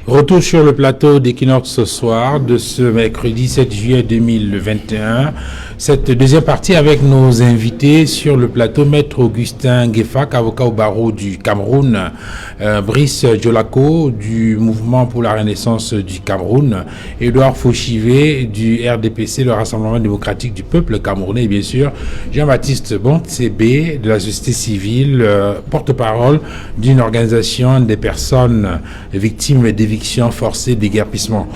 Retour sur le plateau d'Equinox ce soir de ce mercredi 7 juillet 2021. Cette deuxième partie avec nos invités sur le plateau, Maître Augustin Gueffak, avocat au barreau du Cameroun, Brice Djolako du Mouvement pour la Renaissance du Cameroun, Édouard Fauchivé du RDPC, le Rassemblement démocratique du peuple camerounais, et bien sûr Jean-Baptiste Bontsébé de la société civile, porte-parole d'une organisation des personnes victimes d'éviction forcée, d'éguerpissement.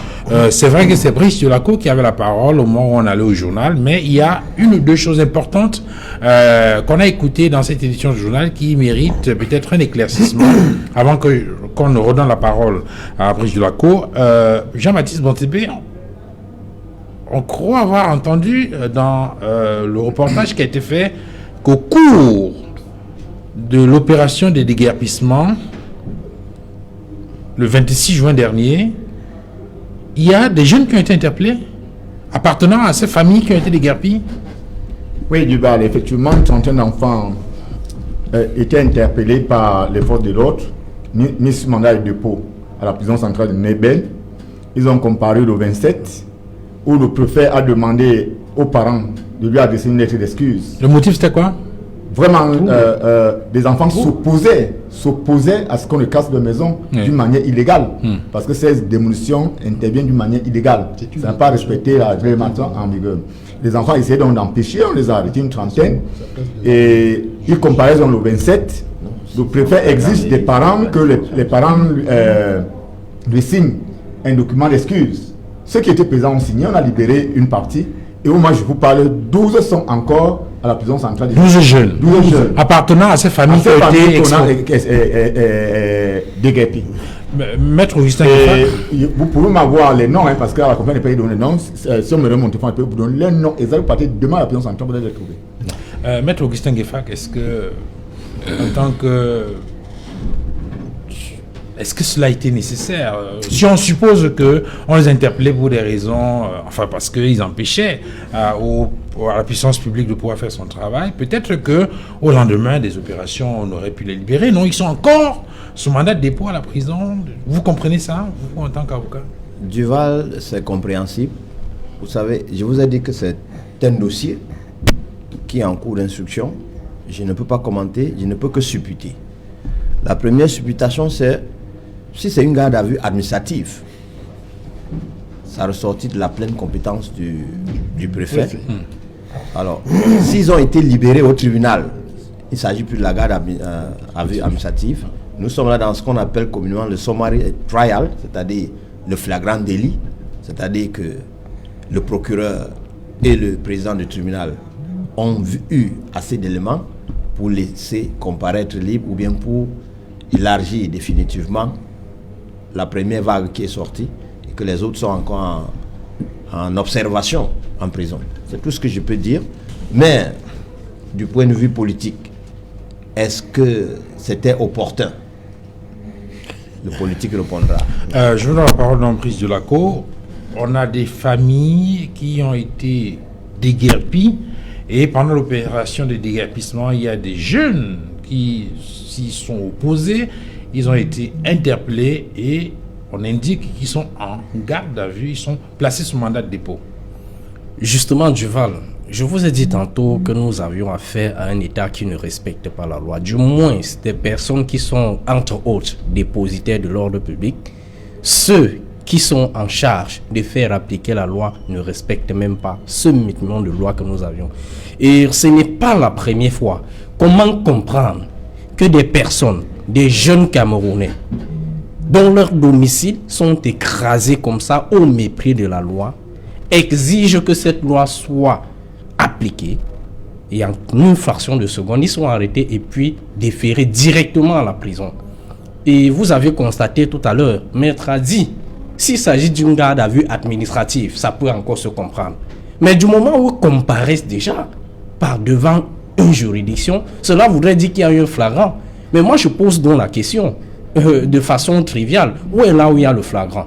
C'est vrai que c'est Brice Djolako qui avait la parole au moment où on allait au journal, mais il y a une ou deux choses importantes qu'on a écoutées dans cette édition du journal qui méritent peut-être un éclaircissement avant qu'on ne redonne la parole à Brice Djolako. Jean-Baptiste Bontsébé, on croit avoir entendu dans le reportage qui a été fait qu'au cours de l'opération de déguerpissement, le 26 juin dernier, il y a des jeunes qui ont été interpellés appartenant à ces familles qui ont été déguerpies. Oui, Duval, effectivement, 31 enfants étaient interpellés par les forces de l'ordre, mis sur mandat de dépôt à la prison centrale de Nebel. Ils ont comparu le 27, où le préfet a demandé aux parents de lui adresser une lettre d'excuse. Le motif, c'était quoi? Vraiment, des enfants s'opposaient à ce qu'on le casse de maison d'une manière illégale. Parce que ces démolitions interviennent d'une manière illégale. Ça n'a pas respecté la réglementation en vigueur. Les enfants essayaient donc d'empêcher, on les a arrêtés une trentaine. Et ils comparaient le 27. Le préfet exige des parents que les parents lui signent un document d'excuse. Ceux qui étaient présents ont signé, on a libéré une partie. Et au moment où je vous parle, 12 sont encore à la prison centrale. 12 jeunes. Appartenant à ces familles qui ont été déguerpies. Maître Augustin, vous pouvez m'avoir les noms, parce que la compagnie n'est pas donné les noms. Si on me remonte, je peux vous donner les noms exacts. Partez demain à la prison centrale, vous allez les trouver. Maître Augustin Gueffak, est-ce que cela a été nécessaire? Si on suppose qu'on les interpellait pour des raisons, parce qu'ils empêchaient à la puissance publique de pouvoir faire son travail, peut-être qu'au lendemain des opérations, on aurait pu les libérer. Non, ils sont encore sous mandat de dépôt à la prison. Vous comprenez ça, vous, en tant qu'avocat? Duval, c'est compréhensible. Vous savez, je vous ai dit que c'est un dossier qui est en cours d'instruction. Je ne peux pas commenter, je ne peux que supputer. La première supputation, c'est si c'est une garde à vue administrative, ça ressortit de la pleine compétence du préfet. Alors, s'ils ont été libérés au tribunal, il ne s'agit plus de la garde à vue administrative. Nous sommes là dans ce qu'on appelle communément le summary trial, c'est-à-dire le flagrant délit, c'est-à-dire que le procureur et le président du tribunal ont eu assez d'éléments pour laisser comparaître libre ou bien pour élargir définitivement la première vague qui est sortie et que les autres sont encore en observation en prison. C'est tout ce que je peux dire. Mais du point de vue politique, est-ce que c'était opportun? Le politique répondra. Je vous donne la parole dans Brice Djolako. On a des familles qui ont été déguerpies et pendant l'opération de déguerpissement, il y a des jeunes qui s'y sont opposés. Ils ont été interpellés et on indique qu'ils sont en garde à vue, ils sont placés sous mandat de dépôt. Justement, Duval, je vous ai dit tantôt que nous avions affaire à un État qui ne respecte pas la loi. Du moins, des personnes qui sont, entre autres, dépositaires de l'ordre public, ceux qui sont en charge de faire appliquer la loi ne respectent même pas ce minimum de loi que nous avions. Et ce n'est pas la première fois. Comment comprendre que des personnes, des jeunes Camerounais, dont leurs domiciles sont écrasés comme ça au mépris de la loi, exigent que cette loi soit appliquée et en une fraction de seconde, ils sont arrêtés et puis déférés directement à la prison. Et vous avez constaté tout à l'heure, Maître a dit, s'il s'agit d'une garde à vue administrative, ça peut encore se comprendre. Mais du moment où comparaissent déjà par devant une juridiction, cela voudrait dire qu'il y a eu un flagrant. Mais moi, je pose donc la question de façon triviale. Où est là où il y a le flagrant?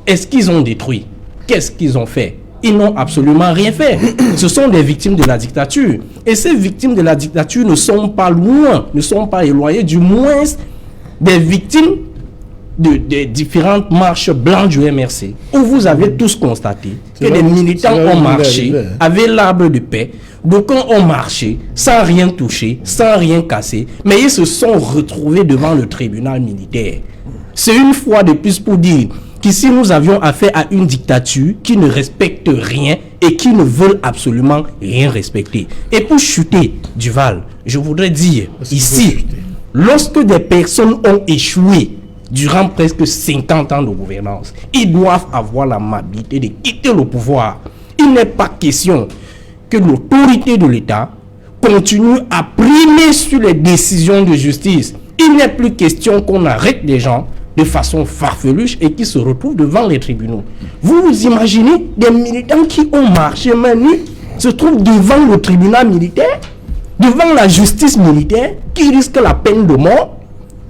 Est-ce qu'ils ont détruit? Qu'est-ce qu'ils ont fait? Ils n'ont absolument rien fait. Ce sont des victimes de la dictature. Et ces victimes de la dictature ne sont pas loin, ne sont pas éloignées, du moins des victimes des différentes marches blanches du MRC, où vous avez tous constaté que les militants ont marché avec l'arbre de paix, d'aucuns ont marché sans rien toucher, sans rien casser, mais ils se sont retrouvés devant le tribunal militaire. C'est une fois de plus pour dire qu'ici nous avions affaire à une dictature qui ne respecte rien et qui ne veut absolument rien respecter. Et pour chuter, Duval, je voudrais dire ici, lorsque des personnes ont échoué durant presque 50 ans de gouvernance, ils doivent avoir l'amabilité de quitter le pouvoir. Il n'est pas question que l'autorité de l'État continue à primer sur les décisions de justice. Il n'est plus question qu'on arrête les gens de façon farfeluche et qui se retrouvent devant les tribunaux. Vous vous imaginez des militants qui ont marché main nue se trouvent devant le tribunal militaire, devant la justice militaire, qui risquent la peine de mort.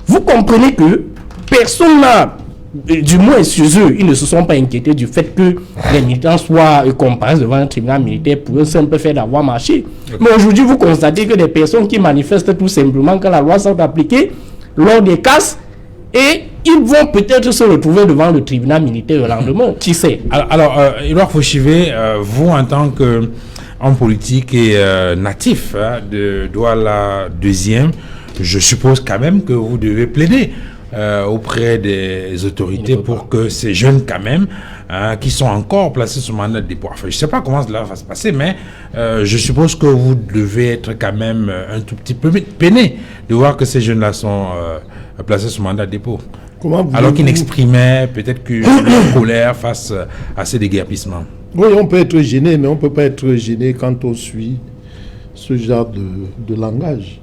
Vous comprenez que personne n'a, du moins chez eux, ils ne se sont pas inquiétés du fait que les militants soient comparaissent devant un tribunal militaire pour un simple fait d'avoir marché. Mais aujourd'hui, vous constatez que des personnes qui manifestent tout simplement quand la loi s'est appliquée, lors des casses, et ils vont peut-être se retrouver devant le tribunal militaire le lendemain. Qui sait? Alors, Edouard Fauchivé, vous en tant qu'homme politique et natif de Douala 2e, je suppose quand même que vous devez plaider auprès des autorités pour que ces jeunes quand même qui sont encore placés sous mandat de dépôt. Enfin, je ne sais pas comment cela va se passer, mais je suppose que vous devez être quand même un tout petit peu peiné de voir que ces jeunes-là sont placés sous mandat de dépôt. Alors qu'ils n'exprimaient peut-être qu'une colère face à ces déguerpissements. Oui, on peut être gêné, mais on ne peut pas être gêné quand on suit ce genre de langage.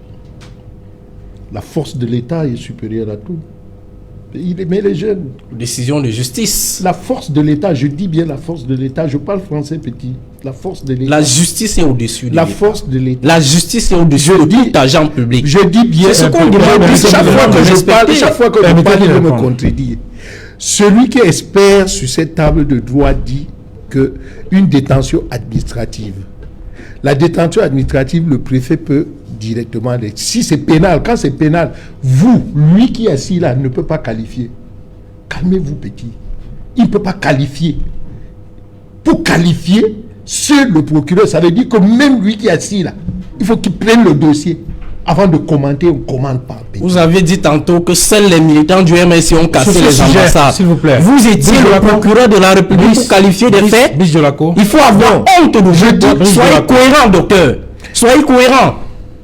La force de l'État est supérieure à tout. Il aimait les jeunes. Décision de justice. La force de l'État, je dis bien la force de l'État, je parle français petit. La force de l'État. La justice est au-dessus de la force de l'État. La justice est au-dessus de tout agent public. Je dis bien ce qu'on demande. Chaque fois que je parle, je me contredis. Celui qui est expert sur cette table de droit dit que une détention administrative. La détention administrative, le préfet peut directement. Si c'est pénal, quand c'est pénal, lui qui est assis là, ne peut pas qualifier. Calmez-vous, petit. Il ne peut pas qualifier. Pour qualifier, seul le procureur, ça veut dire que même lui qui est assis là, il faut qu'il prenne le dossier. Avant de commenter, on ne commande pas. Petit. Vous avez dit tantôt que seuls les militants du MSC ont cassé les ambassades. S'il vous plaît. Vous étiez le procureur de la République pour qualifier des faits. Il faut avoir honte de vous. Soyez cohérent, docteur. Soyez cohérent.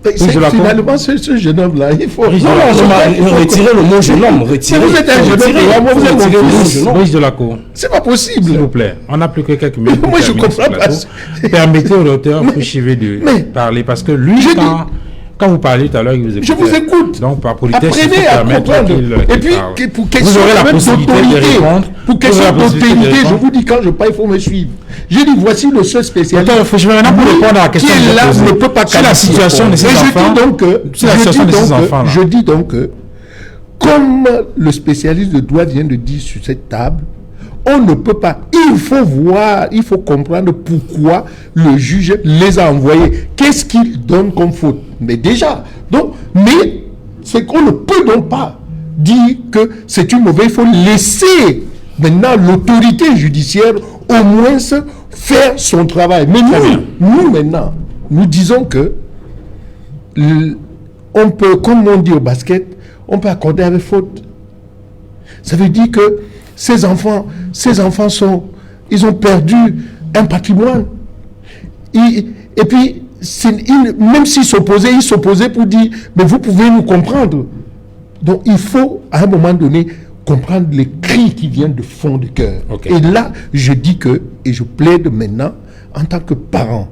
Finalement, ce jeune homme-là, il faut... Retirez le mot jeune homme. Retirez. Vous êtes un jeune homme, vous êtes mon fils. Brice de la Cour. C'est pas possible. S'il vous plaît, on n'a plus que quelques minutes. Moi, je comprends pas. Permettez au docteur Fauchivé de parler, parce que lui, quand vous parlez tout à l'heure, il vous écoute. Je vous écoute. Donc, par politesse, apprenez à comprendre. Et puis, pour question d'autorité, je vous dis, quand je parle, il faut me suivre. Je dis, voici le seul spécialiste. Attends, je vais maintenant pour répondre à la question. Qui est là, ne peut pas qualifier. La situation de ces enfants. Je dis donc que, comme le spécialiste de droit vient de dire sur cette table, on ne peut pas, il faut voir, il faut comprendre pourquoi le juge les a envoyés. Qu'est-ce qu'il donne comme faute? Mais déjà, donc, mais c'est qu'on ne peut donc pas dire que c'est une mauvaise, il faut laisser maintenant l'autorité judiciaire au moins faire son travail. Mais nous maintenant, nous disons que on peut, comme on dit au basket, on peut accorder avec faute. Ça veut dire que ces enfants ils ont perdu un patrimoine. Et puis, même s'ils s'opposaient pour dire, mais vous pouvez nous comprendre. Donc, il faut, à un moment donné, comprendre les cris qui viennent de fond du cœur. Okay. Et là, je dis que, et je plaide maintenant, en tant que parent,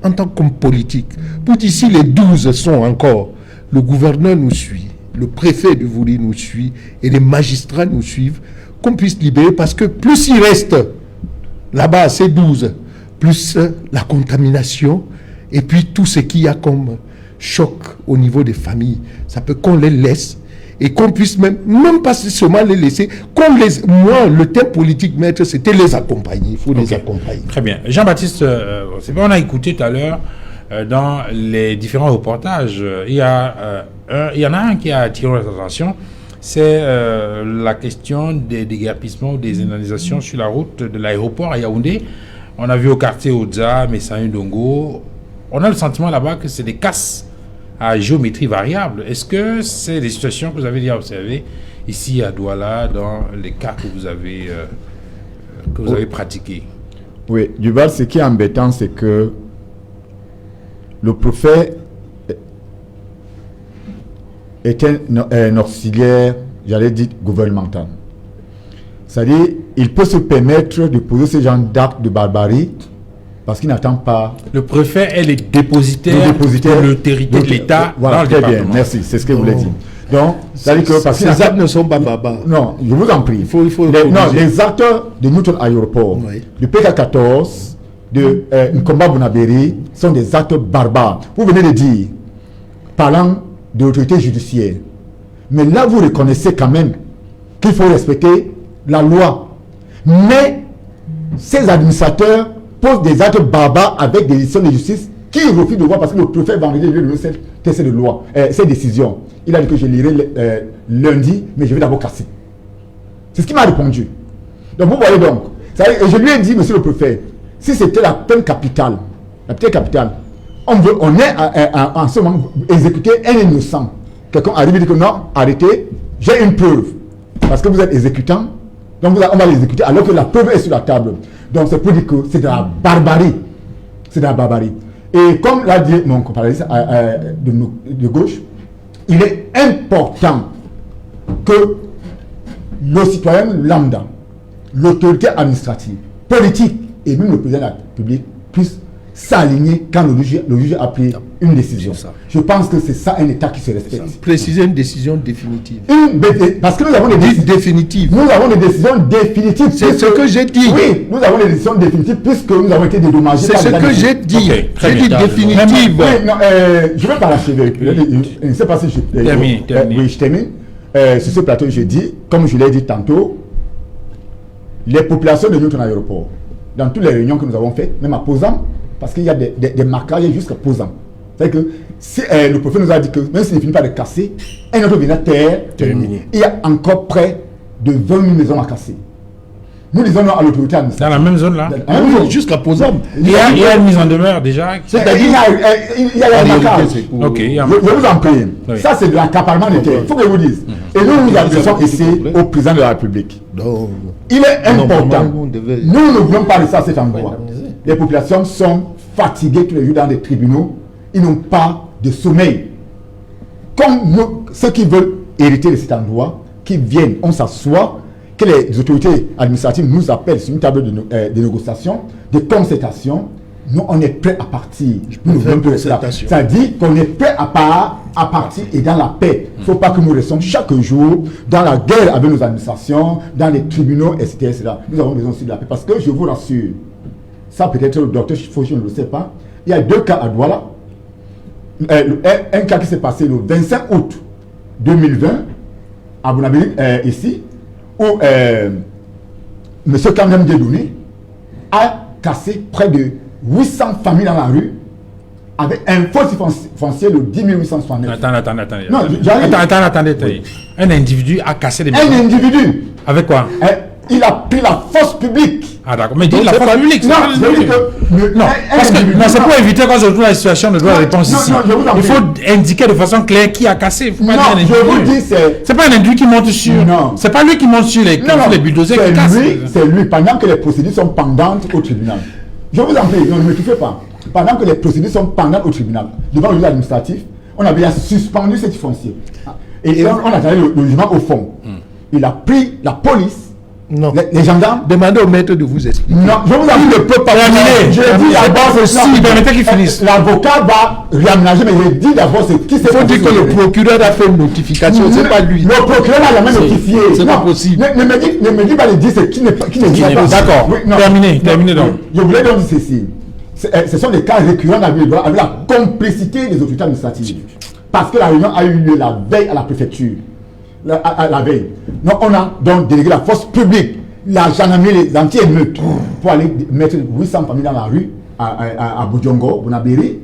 en tant qu'homme politique, pour dire si les 12 sont encore, le gouverneur nous suit, le préfet de Vouli nous suit, et les magistrats nous suivent, qu'on puisse libérer, parce que plus il reste là-bas, ces 12, plus la contamination, et puis tout ce qu'il y a comme choc au niveau des familles, ça peut qu'on les laisse, et qu'on puisse même pas seulement les laisser, moi, le thème politique, maître, c'était les accompagner, il faut les accompagner. Très bien. Jean-Baptiste, on a écouté tout à l'heure, dans les différents reportages, il y en a un qui a attiré notre attention, c'est la question des déguerpissements ou des indemnisations sur la route de l'aéroport à Yaoundé. On a vu au quartier Oudza, Messaï Ndongo, on a le sentiment là-bas que c'est des casses à géométrie variable. Est-ce que c'est des situations que vous avez déjà observées ici à Douala, dans les cas que vous avez pratiqués? Oui, Duval, ce qui est embêtant, c'est que le préfet est un auxiliaire, j'allais dire, gouvernemental. C'est-à-dire, il peut se permettre de poser ce genre d'actes de barbarie parce qu'il n'attend pas. Le préfet est le dépositaire de l'autorité de l'État dans le très département. bien, merci, c'est ce que je voulais dire. Donc, c'est-à-dire que parce ces actes ne sont pas barbares. Non, je vous en prie. Les acteurs de Newton Aéroport, du PK14, de Nkomba Bounaberi, sont des actes barbares. Vous venez de dire, parlant de l'autorité judiciaire. Mais là, vous reconnaissez quand même qu'il faut respecter la loi. Mais ces administrateurs posent des actes barbares avec des décisions de justice qui refusent de voir parce que le préfet vendredi lui donner cette loi, cette décision. Il a dit que je lirai lundi, mais je vais d'abord casser. C'est ce qu'il m'a répondu. Donc vous voyez donc, et je lui ai dit, monsieur le préfet, si c'était la peine capitale, la petite capitale, on est en ce moment exécuter un innocent. Quelqu'un arrive et dit que non, arrêtez, j'ai une preuve. Parce que vous êtes exécutant, donc on va l'exécuter alors que la preuve est sur la table. Donc c'est pour dire que c'est de la barbarie. C'est de la barbarie. Et comme l'a dit mon compatriote de gauche, il est important que le citoyen lambda, l'autorité administrative, politique et même le président de la République puissent s'aligner quand le juge a pris une décision. Je pense que c'est ça un État qui se respecte. Préciser une décision définitive. Parce que nous avons des décisions définitives. Nous avons des décisions définitives. C'est ce que j'ai dit. Oui, nous avons des décisions définitives puisque nous avons été dédommagés. C'est ce que j'ai dit. J'ai dit définitive. Oui, non, je vais par achever. Je ne sais pas si je termine. Oui, je termine. Sur ce plateau, je dis, comme je l'ai dit tantôt, les populations de Newton Aéroport, dans toutes les réunions que nous avons faites, même à Posant, parce qu'il y a des marquages jusqu'à Posant. C'est-à-dire que si, le préfet nous a dit que même s'il ne finit pas de casser, un autre vient terre, il y a encore près de 20 000 maisons à casser. Nous disons non à l'autorité administrative. Dans la même zone là, jusqu'à Posant. Il y a une mise en demeure déjà. C'est-à-dire il y a un marquage. Ok, je vous en prie. Oui. Ça, c'est de l'accaparement des terres. Il faut que je vous dise. Et nous adressons ici au président de la République. Non. Il est important. Nous ne voulons pas de ça à cet endroit. Les populations sont fatiguées tous les jours dans des tribunaux. Ils n'ont pas de sommeil. Comme nous, ceux qui veulent hériter de cet endroit, qui viennent, on s'assoit, que les autorités administratives nous appellent sur une table de négociation, de concertation. Nous, on est prêts à partir. Nous voulons plus cela. Ça dit qu'on est prêt à partir et dans la paix. Il ne faut pas que nous restions chaque jour dans la guerre avec nos administrations, dans les tribunaux, etc. Nous avons besoin aussi de la paix. Parce que je vous rassure, ça peut-être le docteur Fauchi ne le sait pas, il y a 2 cas à Douala. Un cas qui s'est passé le 25 août 2020 à Bounabiri, ici, où M. Kamdem Diedouni a cassé près de 800 familles dans la rue avec un foncier foncier de 10 869. Attendez. Un individu a cassé des maisons. Un individu. Avec quoi? Il a pris la force publique. Ah d'accord, mais dis la force publique. Non, je veux dire que... Non, parce que c'est pour éviter qu'on se retrouve dans la situation de droit de réponse ici. Il faut indiquer de façon claire qui a cassé. Non, je vous dis c'est pas un individu qui monte sur... Non. C'est pas lui qui monte sur les bulldozers qui cassent. C'est lui, pendant que les procédures sont pendantes au tribunal. Je vous en prie, ne me touchez pas. Pendant que les procédures sont pendantes au tribunal, devant le juge administratif, on avait suspendu ce foncier. Et on a allé le jugement au fond. Il a pris la police. Non. Les gendarmes. Demandez au maître de vous expliquer. Non, je vous avoue, il ne peut pas terminer. Je dis d'abord ceci. Permettez qu'il finisse. L'avocat va réaménager, mais je dis d'abord ce qui s'est passé. Il faut dire que le procureur a fait une notification, c'est pas lui. Le procureur n'a jamais notifié. C'est pas possible. Ne me dis pas de dire ce qui n'est pas. D'accord. Terminez donc. Je voulais donc dire ceci. Ce sont des cas récurrents avec la complicité des autorités administratives. Parce que la réunion a eu lieu la veille à la préfecture. La veille. Donc on a donc délégué la force publique, la gendarmerie, les anti-émeutes pour aller mettre 800 familles dans la rue à Boudjongo, Bounabiri,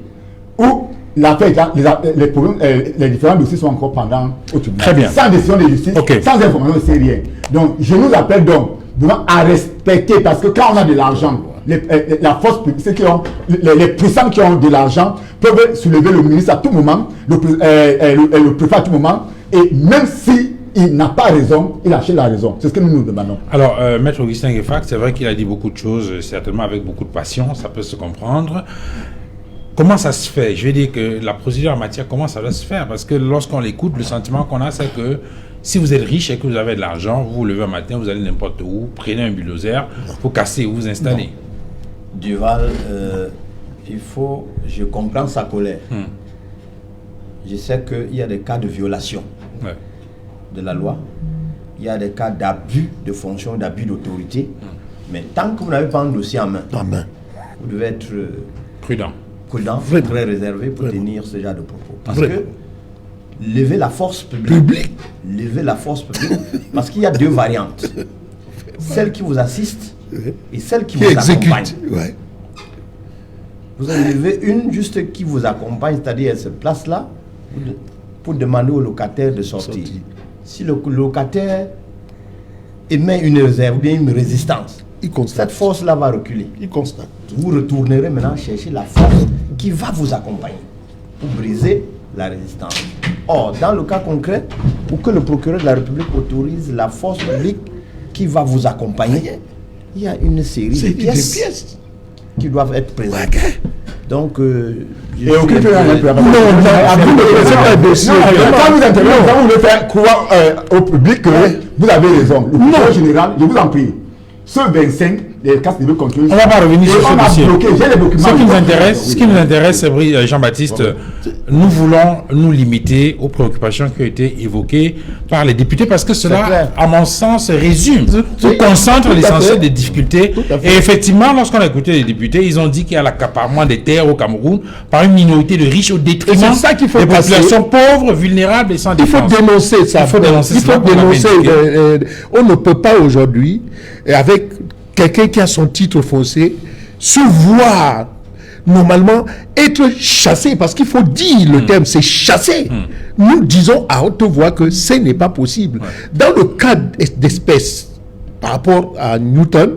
où l'affaire, les problèmes, les différents dossiers sont encore pendant au tribunal. Très bien. Sans décision de justice, sans information, c'est rien. Donc, je nous appelle donc vraiment à respecter, parce que quand on a de l'argent, la force publique, ceux qui ont, les puissants qui ont de l'argent peuvent soulever le ministre à tout moment, le préfet à tout moment, et même si il n'a pas raison, il achète la raison. C'est ce que nous nous demandons. Alors, Maître Augustin Gueffac, c'est vrai qu'il a dit beaucoup de choses, certainement avec beaucoup de passion, ça peut se comprendre. Comment ça se fait? Je vais dire que la procédure en matière, comment ça doit se faire? Parce que lorsqu'on l'écoute, le sentiment qu'on a, c'est que si vous êtes riche et que vous avez de l'argent, vous vous levez un matin, vous allez n'importe où, prenez un bulldozer, vous cassez, vous vous installez. Duval, je comprends sa colère. Je sais qu'il y a des cas de violation de la loi. Il y a des cas d'abus de fonction, d'abus d'autorité. Mais tant que vous n'avez pas un dossier en main, vous devez être prudent, très réservé pour tenir ce genre de propos. Parce que lever la force publique, parce qu'il y a deux variantes. Celle qui vous assiste et celle qui vous accompagne. Vous en levez une juste qui vous accompagne, c'est-à-dire elle se place là pour demander au locataire de sortir. Si le locataire émet une réserve ou bien une résistance, cette force-là va reculer. Vous retournerez maintenant chercher la force qui va vous accompagner pour briser la résistance. Or, dans le cas concret, pour que le procureur de la République autorise la force publique qui va vous accompagner, il y a une série de pièces qui doivent être présentées. Donc, et aucun fait un peu. Quand vous intervenez, vous voulez faire croire au public que vous avez raison. Le procureur général, je vous en prie, ce 25, les cas de contrôle. On ne va pas revenir sur ce dossier. J'ai les documents. Ce qui nous intéresse, Jean-Baptiste, nous voulons nous limiter aux préoccupations qui ont été évoquées par les députés parce que cela, à mon sens, résume ou concentre l'essentiel des difficultés. Et effectivement, lorsqu'on a écouté les députés, ils ont dit qu'il y a l'accaparement des terres au Cameroun par une minorité de riches au détriment des populations pauvres, vulnérables et sans défense. Il faut dénoncer ça. Il faut dénoncer. On ne peut pas aujourd'hui, avec quelqu'un qui a son titre foncier, se voir normalement être chassé, parce qu'il faut dire le terme, c'est chasser. Nous disons à haute voix que ce n'est pas possible. Dans le cas d'espèces, par rapport à Newton,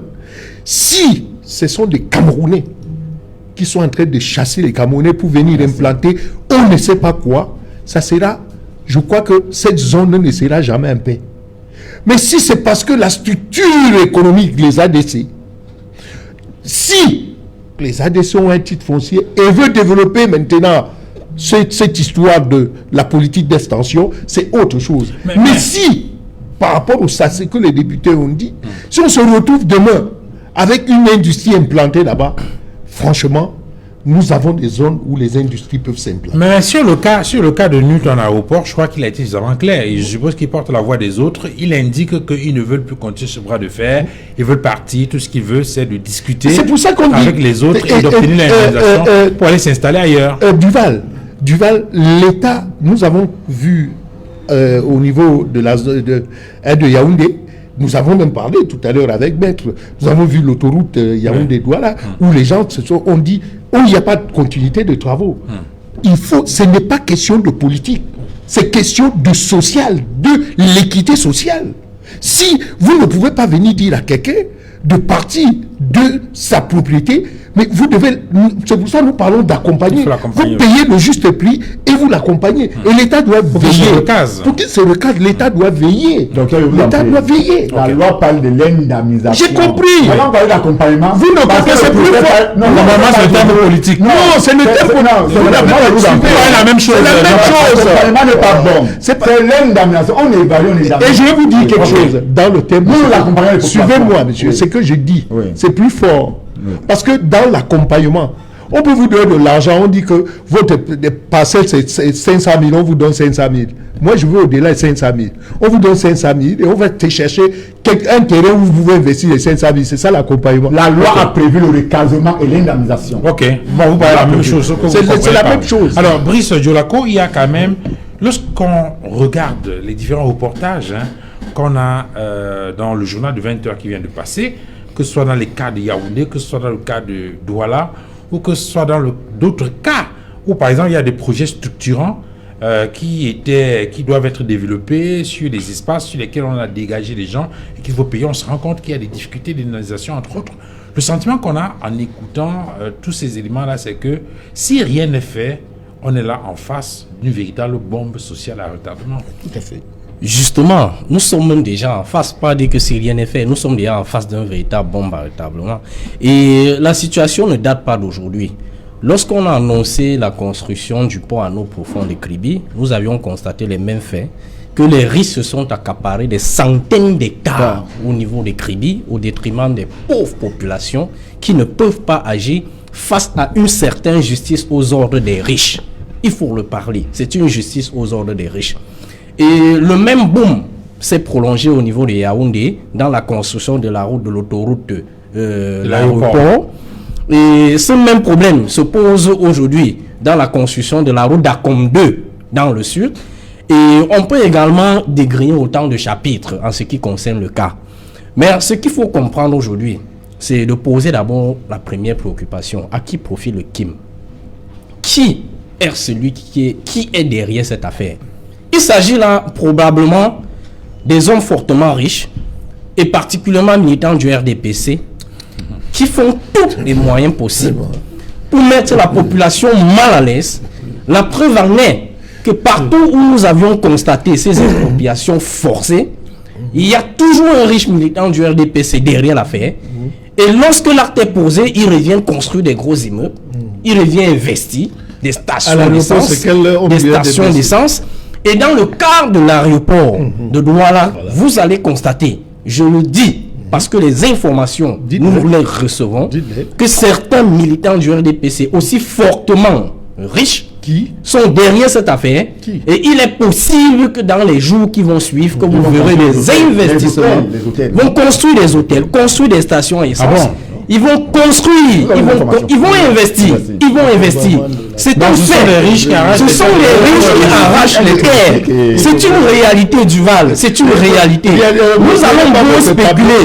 si ce sont des Camerounais qui sont en train de chasser les Camerounais pour venir implanter, on ne sait pas quoi, ça sera, je crois que cette zone ne sera jamais en paix. Mais si c'est parce que la structure économique les ADC, si les ADC ont un titre foncier et veulent développer maintenant cette histoire de la politique d'extension, c'est autre chose. Mais si, par rapport au ce que les députés ont dit, si on se retrouve demain avec une industrie implantée là-bas, franchement, nous avons des zones où les industries peuvent s'implanter. Mais sur le cas de Newton Aéroport, je crois qu'il a été suffisamment clair. Et je suppose qu'il porte la voix des autres. Il indique qu'ils ne veulent plus continuer ce bras de fer. Ils veulent partir. Tout ce qu'ils veulent, c'est de discuter avec les autres et d'obtenir l'indemnisation pour aller s'installer ailleurs. Duval, l'État, nous avons vu au niveau de Yaoundé, nous avons même parlé tout à l'heure avec Maître, nous avons vu l'autoroute Yaoundé-Douala, où les gens ont dit, il n'y a pas de continuité de travaux. Ce n'est pas question de politique, c'est question de social, de l'équité sociale. Si vous ne pouvez pas venir dire à quelqu'un de partir de sa propriété, mais vous devez, c'est pour ça que nous parlons d'accompagner. Vous payez le juste prix et vous l'accompagnez. Et l'État doit veiller. Pour que c'est le cas, l'État doit veiller. L'État doit veiller. La loi parle de l'indemnisation. J'ai compris. On parle d'accompagnement. Vous ne connaissez plus fort. Normalement, c'est le terme politique. Non, c'est le terme politique. C'est la même chose. L'accompagnement n'est pas bon. C'est l'indemnisation. On évalue, on évalue. Et je vais vous dire quelque chose. Dans le terme, suivez-moi, monsieur. C'est que je dis. C'est plus fort. Parce que dans l'accompagnement, on peut vous donner de l'argent, on dit que votre parcelle c'est 500 000, on vous donne 500 000. Moi je veux au-delà de 500 000. On vous donne 500 000 et on va te chercher un terrain où vous pouvez investir les 500 000. C'est ça l'accompagnement. La loi a prévu le recasement et l'indemnisation. Ok, bon, vous parlez la même chose. C'est la même chose. Alors Brice Djolako, il y a quand même, lorsqu'on regarde les différents reportages qu'on a dans le journal de 20h qui vient de passer, que ce soit dans les cas de Yaoundé, que ce soit dans le cas de Douala, ou que ce soit dans d'autres cas où par exemple il y a des projets structurants qui doivent être développés sur des espaces sur lesquels on a dégagé les gens et qu'il faut payer. On se rend compte qu'il y a des difficultés d'indemnisation, entre autres. Le sentiment qu'on a en écoutant tous ces éléments-là, c'est que si rien n'est fait, on est là en face d'une véritable bombe sociale à retardement. Tout à fait. Justement, nous sommes même déjà en face, pas dire que si rien n'est fait, nous sommes déjà en face d'un véritable bombe à retardement. Et la situation ne date pas d'aujourd'hui. Lorsqu'on a annoncé la construction du pont à eau profonde de Kribi, nous avions constaté les mêmes faits, que les riches se sont accaparés des centaines d'hectares au niveau de Kribi, au détriment des pauvres populations qui ne peuvent pas agir face à une certaine justice aux ordres des riches. Il faut le parler, c'est une justice aux ordres des riches. Et le même boom s'est prolongé au niveau de Yaoundé dans la construction de la route de l'autoroute de l'aéroport. Et ce même problème se pose aujourd'hui dans la construction de la route d'Akom 2 dans le sud. Et on peut également dégriner autant de chapitres en ce qui concerne le cas. Mais ce qu'il faut comprendre aujourd'hui, c'est de poser d'abord la première préoccupation. À qui profite le Kim? Qui est celui qui est derrière cette affaire? Il s'agit là probablement des hommes fortement riches et particulièrement militants du RDPC qui font tous les moyens possibles pour mettre la population mal à l'aise. La preuve en est que partout où nous avions constaté ces expropriations forcées, il y a toujours un riche militant du RDPC derrière l'affaire. Et lorsque l'acte est posé, il revient construire des gros immeubles, il revient investir des stations d'essence. Et dans le cadre de l'aéroport de Douala, vous allez constater, je le dis, parce que les informations, nous les recevons, que certains militants du RDPC, aussi fortement riches, qui sont derrière cette affaire, et il est possible que dans les jours qui vont suivre, que vous verrez des investissements, vont construire des hôtels, construire des stations à essence. Ils vont construire, ils vont investir. C'est un fait. Ce sont les riches qui arrachent les terres. C'est une réalité du Val. C'est une réalité. Nous allons beaucoup spéculer.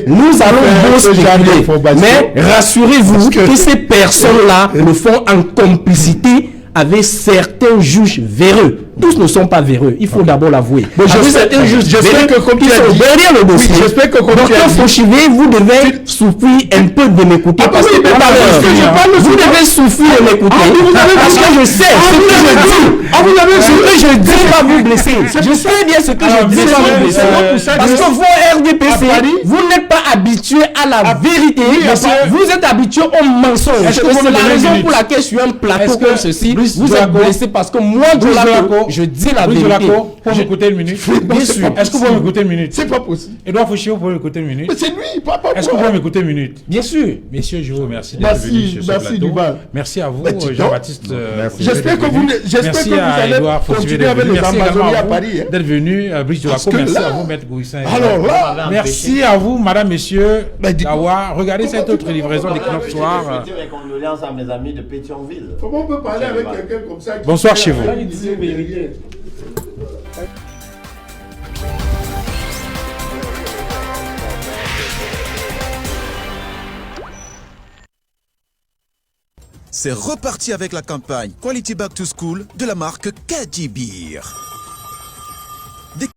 Nous allons beaucoup spéculer. Mais rassurez-vous que ces personnes-là le font en complicité avec certains juges véreux. Tous ne sont pas véreux, il faut d'abord l'avouer. J'espère que comme tu as dit, derrière le dossier, Docteur Fauchivé, vous devez souffrir un peu de m'écouter. Parce que vous devez souffrir de m'écouter. Parce que je sais ce que je dis va vous blesser. Je sais bien ce que je dis va vous blesser. Parce que vous, RDPC, vous n'êtes pas habitués à la vérité. Vous êtes habitués au mensonge. C'est la raison pour laquelle sur un plateau comme ceci, vous êtes blessé parce que moi, je dis la vérité. Pour m'écouter une minute. Bien sûr. Est-ce que vous pouvez m'écouter une minute? C'est pas possible. Edouard Fouchier, vous pouvez m'écouter une minute? Mais c'est lui, pas moi. Est-ce que vous pouvez m'écouter une minute? Bien sûr. Messieurs, je vous remercie d'être venus sur ce plateau. Merci à vous, Jean-Baptiste. J'espère que vous allez continuer avec les ambassadeurs à Paris. D'être venu, Brice Delacour. Merci à vous, Maître Gouissin. Alors là, merci à vous, madame, messieurs, d'avoir regardé cette autre livraison d'Equinox Soir. Mes condoléances à mes amis de Pétionville. Comment on peut parler avec quelqu'un comme ça? Bonsoir chez vous. C'est reparti avec la campagne Quality Back to School de la marque Caddy Beer.